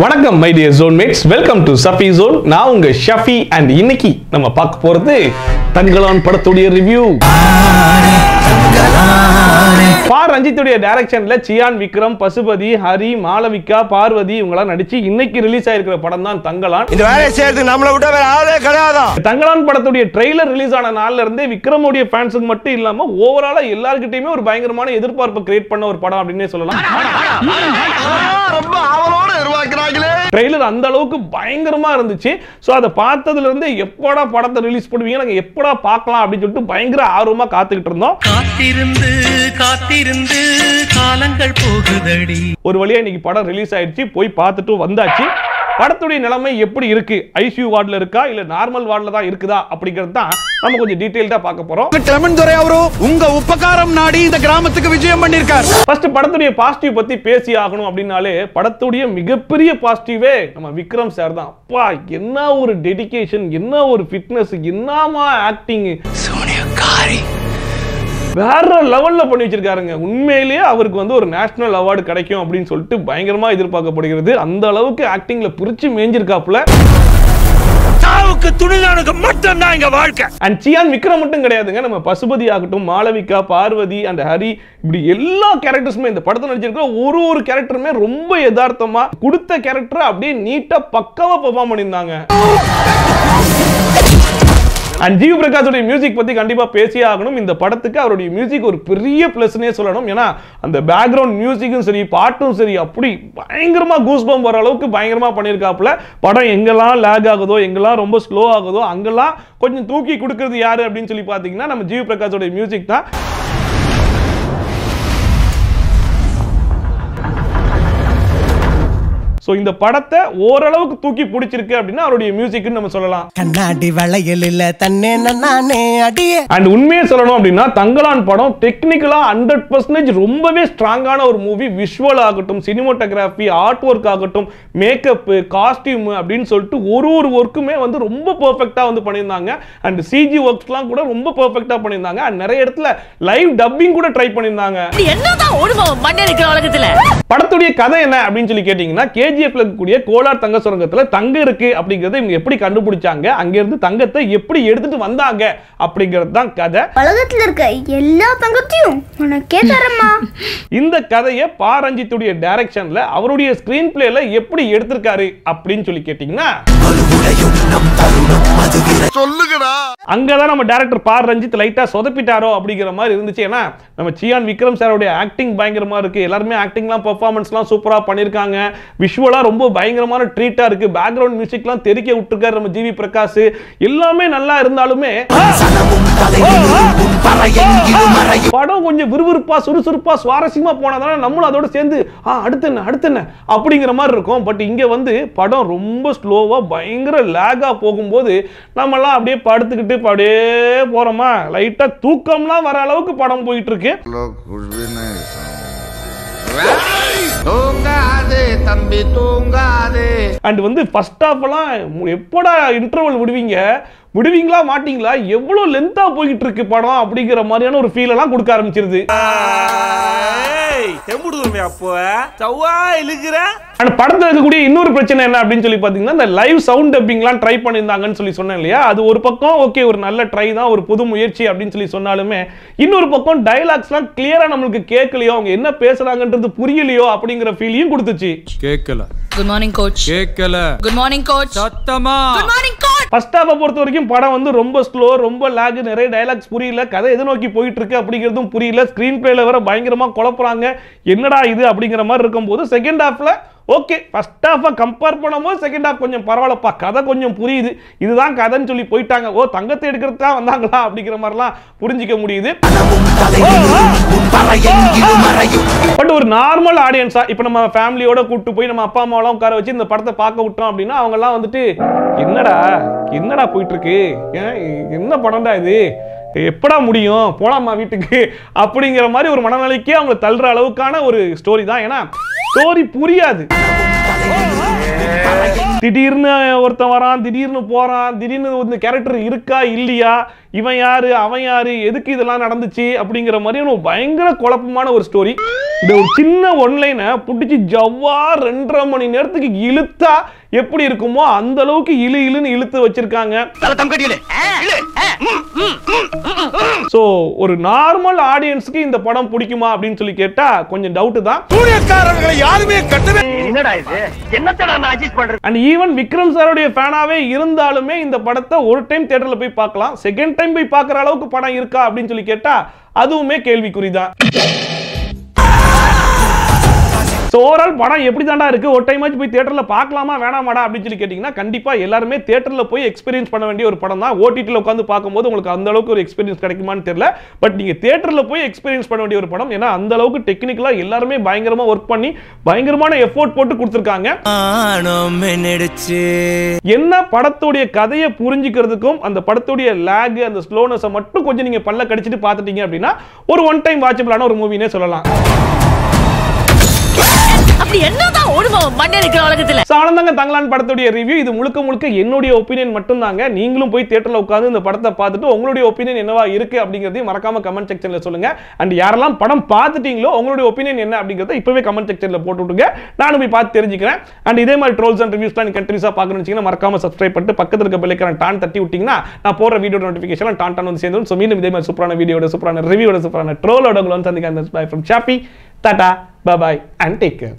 வணக்கம் my dear zone mates, welcome to Safi zone. நான் உங்க ஷஃபி அண்ட் இன்னைக்கு நம்ம பார்க்க போறது தங்கலான் படத்துடைய ரிவ்யூ. பார் ரஞ்சித்துடைய டைரக்ஷன்ல சியான் விக்ரம், பசுபதி, ஹரி, மாளவிகா, பார்வதி இவங்கலாம் நடிச்சு இன்னைக்கு ரிலீஸ் ஆயிருக்கிற படம் தான் தங்கலான். இந்த வேலையை செய்யறதுக்கு நம்மளை விட வேற ஆளே கிடையாது. தங்கலான் படத்துடைய ட்ரெய்லர் ரிலீஸ் ஆன நாள்ல இருந்தே விக்ரமுடைய ஃபேன்ஸுக்கு மட்டும் இல்லாம ஓவராலா எல்லார்கிட்டயுமே ஒரு பயங்கரமான எதிர்பார்ப்பை கிரியேட் பண்ண ஒரு படம் அப்படின்னே சொல்லலாம். ரொம்ப ஆவலோட எதிர்பார்க்கிறாங்களே. ட்ரெய்லர் அந்த அளவுக்கு பயங்கரமா இருந்துச்சு. சோ அதை பார்த்ததுல இருந்து எப்படா படத்தை ரிலீஸ் பண்ணுவீங்க, நாங்க எப்படா பார்க்கலாம் அப்படின்னு சொல்லிட்டு பயங்கர ஆர்வமா காத்துக்கிட்டு இருந்தோம். காத்திருந்து காலங்கள் போகுதடி. ஒரு வழியா இன்னைக்கு படம் ரிலீஸ் ஆயிடுச்சு, போய் பார்த்துட்டு வந்தாச்சு. படத்துடைய நிலைமை எப்படி இருக்கு, ஐசியூ வார்டுல இருக்கா இல்ல நார்மல் வார்டுல தான் இருக்குதா அப்படிங்கிறது தான் நம்ம கொஞ்சம் டீடைல்டா பார்க்க போறோம். கிளமன் துரை அவரு உங்க உபகாரம் நாடி இந்த கிராமத்துக்கு விஜயம் பண்ணிருக்கார். ஃபர்ஸ்ட் படத்துடைய பாசிட்டிவ் பத்தி பேசி ஆகணும் அப்படின்னாலே படத்துடைய மிகப்பெரிய பாசிட்டிவே நம்ம விக்ரம் சார் தான். அப்பா என்ன ஒரு டெடிகேஷன், என்ன ஒரு ஃபிட்னஸ், என்னமா ஆக்டிங், சோனியக்காரி வேற லெவல்ல பண்ணி வச்சிருக்காருங்க. உண்மையிலேயே அவருக்கு வந்து ஒரு நேஷனல் அவார்டு கிடைக்கும் அப்படின்னு சொல்லிட்டு பயங்கரமா எதிர்பார்க்கப்படுகிறது. அந்த அளவுக்கு ஆக்டிங்ல பிரிச்சு மேஞ்சிருக்காப்புல. சாவுக்கு துணிதானுக்கு மட்டும் தான் இங்க வாழ்க்கை. அண்ட் சியான் விக்ரம் மட்டும் கிடையாதுங்க, நம்ம பசுபதி ஆகட்டும், மாளவிகா, பார்வதி அண்ட் ஹரி, இப்படி எல்லா கேரக்டர்ஸுமே இந்த படத்துல நடிச்சிருக்கிற ஒரு கேரக்டருமே ரொம்ப யதார்த்தமா கொடுத்த கேரக்டர் அப்படியே நீட்டா பக்காவா பெர்ஃபார்ம் பண்ணியிருந்தாங்க. அண்ட் ஜிவி பிரகாஷோட மியூசிக் பத்தி கண்டிப்பா பேசியே ஆகணும். இந்த படத்துக்கு அவருடைய மியூசிக் ஒரு பெரிய பிளஸ்னே சொல்லணும். ஏன்னா அந்த பேக்ரவுண்ட் மியூசிக்கும் சரி, பாட்டும் சரி, அப்படி பயங்கரமா கூஸ்பம்ப் வர அளவுக்கு பயங்கரமா பண்ணியிருக்காப்புல. படம் எங்கெல்லாம் லேக் ஆகுதோ, எங்கெல்லாம் ரொம்ப ஸ்லோ ஆகுதோ, அங்கெல்லாம் கொஞ்சம் தூக்கி கொடுக்கறது யாரு அப்படின்னு சொல்லி பாத்தீங்கன்னா நம்ம ஜிவி பிரகாஷோட மியூசிக் தான். சோ இந்த படத்தை ஓரளவுக்கு தூக்கி பிடிச்சிருக்கு அப்படின்னா அவருடைய மியூசிக்னு நம்ம சொல்லலாம். கண்ணாடி வளையல் இல்ல தன்னே நானே அடியே. அண்ட் உண்மையை சொல்லணும் அப்படின்னா தங்கலான் படம் டெக்னிக்கலா 100% ரொம்பவே ஸ்ட்ராங்கான ஒரு மூவி. விஷுவல் ஆகட்டும், சினிமோட்டோகிராஃபி, ஆர்ட் ஒர்க் ஆகட்டும், மேக்கப், காஸ்டியூம் அப்படின்னு சொல்லிட்டு ஒரு ஒர்க்குமே வந்து ரொம்ப பெர்ஃபெக்ட்டா வந்து பண்ணியிருந்தாங்க. அண்ட் சிஜி ஒர்க்ஸ்லாம் கூட ரொம்ப பெர்ஃபெக்ட்டா பண்ணியிருந்தாங்க. அண்ட் நிறைய இடத்துல லைவ் டப்பிங் கூட ட்ரை பண்ணியிருந்தாங்க. என்னதான் ஓடுமா மண்ணே இருக்கிற உலகத்துல. படத்துடைய கதை என்ன அப்படின்னு சொல்லி கேட்டீங்கன்னா, கேஜிஎஃப்ல இருக்கக்கூடிய கோலார் தங்க சுரங்கத்துல தங்கம் இருக்கு அப்படிங்கறத இவங்க எப்படி கண்டுபிடிச்சாங்க, அங்க இருந்து தங்கத்தை எப்படி எடுத்துட்டு வந்தாங்க அப்படிங்கிறது தான் கதை. உலகத்துல இருக்க எல்லா தங்கத்தையும் உனக்கே தரமா. இந்த கதையை பார் ரஞ்சித்துடைய டைரக்ஷன்ல அவருடைய ஸ்கிரீன் பிளேல எப்படி எடுத்திருக்காரு அப்படின்னு சொல்லி கேட்டீங்கன்னா, சொல்லுங்கடா. அங்கதான் நம்ம டைரக்டர் பார் ரஞ்சித் லைட்டா சொதப்பிட்டாரோ அப்படிங்கிற மாதிரி இருந்துச்சு. ஏன்னா நம்ம சியான் விக்ரம் சாரோட ஆக்டிங் பயங்கரமா இருக்கு. எல்லாருமே ஆக்டிங்லாம் பெர்ஃபார்மன்ஸ்லாம் சூப்பரா பண்ணிருக்காங்க. விஷுவலா ரொம்ப பயங்கரமான ட்ரீட்டா இருக்கு. பேக்ரவுண்ட் மியூசிக்லாம் தெறிக்க விட்டுருக்காரு நம்ம ஜிவி பிரகாஷ். எல்லாமே நல்லா இருந்தாலுமே படம் கொஞ்சம் விறுவிறுப்பா, சுறுசுறுப்பா, சுவாரஸ்யமா போனதால நம்மளும் அதோட சேர்ந்து அடுத்து என்ன அப்படிங்கிற மாதிரி இருக்கும். பட் இங்க வந்து படம் ரொம்ப ஸ்லோவா பயங்கர லேகா போகும்போது நம்மலாம் அப்படியே படுத்துக்கிட்டு அப்படியே போறோமா, லைட்டா தூக்கம்லாம் வர அளவுக்கு படம் போயிட்டு இருக்கு. தம்பி தூங்காதே. அண்ட் வந்து ஃபர்ஸ்ட் ஹாஃப் எல்லாம் எப்போடா இன்டர்வல் விடுவீங்களா மாட்டீங்களா, எவ்வளவு லென்த்தா போயிட்டு இருக்கு படம் அப்படிங்கிற மாதிரியான ஒரு ஃபீல் எல்லாம் கொடுக்க ஆரம்பிச்சிருது. படத்துல இருக்கக்கூடிய இன்னொரு பிரச்சனை என்ன அப்படின்னு சொல்லி பாத்தீங்கன்னா, இந்த லைவ் சவுண்ட் டப்பிங்லாம் ட்ரை பண்ணியிருந்தாங்கன்னு சொல்லி சொன்னேன் இல்லையா. அது ஒரு பக்கம் ஓகே, ஒரு நல்ல ட்ரை தான், ஒரு புது முயற்சி அப்படின்னு சொல்லி சொன்னாலுமே இன்னொரு பக்கம் டயலாக்ஸ்லாம் கிளியரா நம்மளுக்கு கேட்கலையோ, அவங்க என்ன பேசுறாங்கன்றது புரியலையோ அப்படிங்கிற ஃபீலையும் கொடுத்துச்சு. கேட்கல. Good morning coach. கேட்கல. Good morning coach. சத்தமா. Good morning coach. ஃபர்ஸ்ட் ஹாஃபை பொறுத்த வரைக்கும் படம் வந்து ரொம்ப ஸ்லோ, ரொம்ப லாக், நிறைய டயலாக்ஸ் புரியல, கதை எது நோக்கி போயிட்டு இருக்கு அப்படிங்கிறதும் புரியல. ஸ்கிரீன் பிளேல வர பயங்கரமா குழப்புறாங்க, என்னடா இது அப்படிங்கிற மாதிரி இருக்கும்போது செகண்ட் ஹாஃப்ல ஓகே, ஃபர்ஸ்ட் ஹாஃபை கம்பேர் பண்ணும்போது செகண்ட் ஹாஃப் கொஞ்சம் பரவாயில்லப்பா, கதை கொஞ்சம் புரியுது, இதுதான் கதைன்னு சொல்லி போயிட்டாங்க. ஓ, தங்கத்தை எடுக்கிறதுக்கு தான் வந்தாங்களா அப்படிங்கிற மாதிரிலாம் புரிஞ்சிக்க முடியுது. பட் ஒரு நார்மல் ஆடியன்ஸா இப்போ நம்ம ஃபேமிலியோட கூப்பிட்டு போய் நம்ம அப்பா அம்மாவெல்லாம் உட்கார வச்சு இந்த படத்தை பார்க்க விட்டோம் அப்படின்னா அவங்கெல்லாம் வந்துட்டு என்னடா போயிட்டு இருக்கு, என்ன படம்டா இது, எப்படா முடியும், போலாமா வீட்டுக்கு அப்படிங்கிற மாதிரி ஒரு மனநிலைக்கே அவங்க தள்ளுற அளவுக்கான ஒரு ஸ்டோரி தான். ஏன்னா ஸ்டோரி புரியாது. திடீர்னு ஒருத்தன் வரான், திடீர்னு போறான், திடீர்னு இந்த கேரக்டர் இருக்கா இல்லையா, இவன் யாரு அவன் யாரு எதுக்கு இதெல்லாம் நடந்துச்சு அப்படிங்கிற மாதிரியான பயங்கர குழப்பமான ஒரு ஸ்டோரி. இந்த ஒரு சின்ன ஒன்லைனை புடிச்சு ஜவ்வா 2.5 மணி நேரத்துக்கு இழுத்தா எப்படி இருக்குமோ அந்த அளவுக்கு இழுன்னு இழுத்து வச்சிருக்காங்க. சோ ஒரு நார்மல் ஆடியன்ஸ்க்கு இந்த படம் பிடிக்குமா அப்படின்னு சொல்லி கேட்டா கொஞ்சம் டவுட் தான். சூரியக்காரர்களை யாருமே கட்டவே என்னடா இது என்னத்தடா நான் அட்ஜஸ்ட் பண்றேன். அண்ட் ஈவன் விக்ரம் சாரோட ஃபேனாவே இருந்தாலுமே இந்த படத்தை ஒரு டைம் தியேட்டர்ல போய் பார்க்கலாம். செகண்ட் டைம் போய் பார்க்குற அளவுக்கு படம் இருக்கா அப்படின்னு சொல்லி கேட்டா அதுவுமே கேள்விக்குறிதான். ஓவரால் படம் எப்படி தாண்டா இருக்கு, ஒரு டைம் ஆச்சு போய் தியேட்டர்ல பார்க்கலாமா வேணாமாடா அப்படின்னு சொல்லி கேட்டீங்கன்னா கண்டிப்பா எல்லாருமே தியேட்டர்ல போய் எக்ஸ்பீரியன்ஸ் பண்ண வேண்டிய ஒரு படம் தான். ஓடிடில உட்காந்து பார்க்கும்போது உங்களுக்கு அந்த அளவுக்கு ஒரு எக்ஸ்பீரியன்ஸ் கிடைக்குமான்னு தெரியல. பட் நீங்க தியேட்டர்ல போய் எக்ஸ்பீரியன்ஸ் பண்ண வேண்டிய ஒரு படம். ஏன்னா அந்த அளவுக்கு டெக்னிக்கலா எல்லாருமே பயங்கரமா ஒர்க் பண்ணி பயங்கரமான எஃபோர்ட் போட்டு கொடுத்திருக்காங்க. என்ன படத்துடைய கதையை புரிஞ்சுக்கிறதுக்கும் அந்த படத்துடைய லாக் அந்த ஸ்லோனஸ் மட்டும் கொஞ்சம் நீங்க பல்ல கடிச்சிட்டு பார்த்துட்டீங்க அப்படின்னா ஒரு ஒன் டைம் வாட்சபிளான ஒரு மூவினே சொல்லலாம். அப்படி என்னதான் ஓடுமா மண்ணே இருக்கிற உலகத்துல. சானந்தங்க தங்கலான் படத்துடைய ரிவ்யூ இது முழுக்க என்னுடைய ஒப்பீனியன் மட்டும் தாங்க. நீங்களும் போய் தியேட்டர்ல உட்கார்ந்து இந்த படத்தை பார்த்துட்டு உங்களுடைய ஒப்பீனியன் என்னவா இருக்கு அப்படிங்கறதையும் மறக்காம கமெண்ட் செக்ஷன்ல சொல்லுங்க. அண்ட் யாரெல்லாம் படம் பார்த்துட்டீங்களோ உங்களுடைய ஒப்பீனியன் என்ன அப்படிங்கறத இப்பவே கமெண்ட் செக்ஷன்ல போட்டு விட்டுங்க. நானும் போய் பார்த்து தெரிஞ்சுக்கிறேன். அண்ட் இதே மாதிரி ட்ரோல்ஸ் அண்ட் ரிவ்யூஸ் தான் கண்டினியூஸா பார்க்கணும்னு வச்சீங்கன்னா மறக்காம சப்ஸ்கிரைப் பண்ணிட்டு பக்கத்துல இருக்க பெல் ஐகானை டான் தட்டி விட்டீங்கன்னா நான் போற வீடியோ நோட்டிஃபிகேஷன் டான் வந்து சேர்ந்துடும். சோ மீண்டும் இதே மாதிரி சூப்பரான வீடியோட சூப்பரான ரிவ்யூவோட சூப்பரான ட்ரோலோட உங்களை வந்து சந்திக்கிறேன். By from shoppy. Tata, bye bye and take care.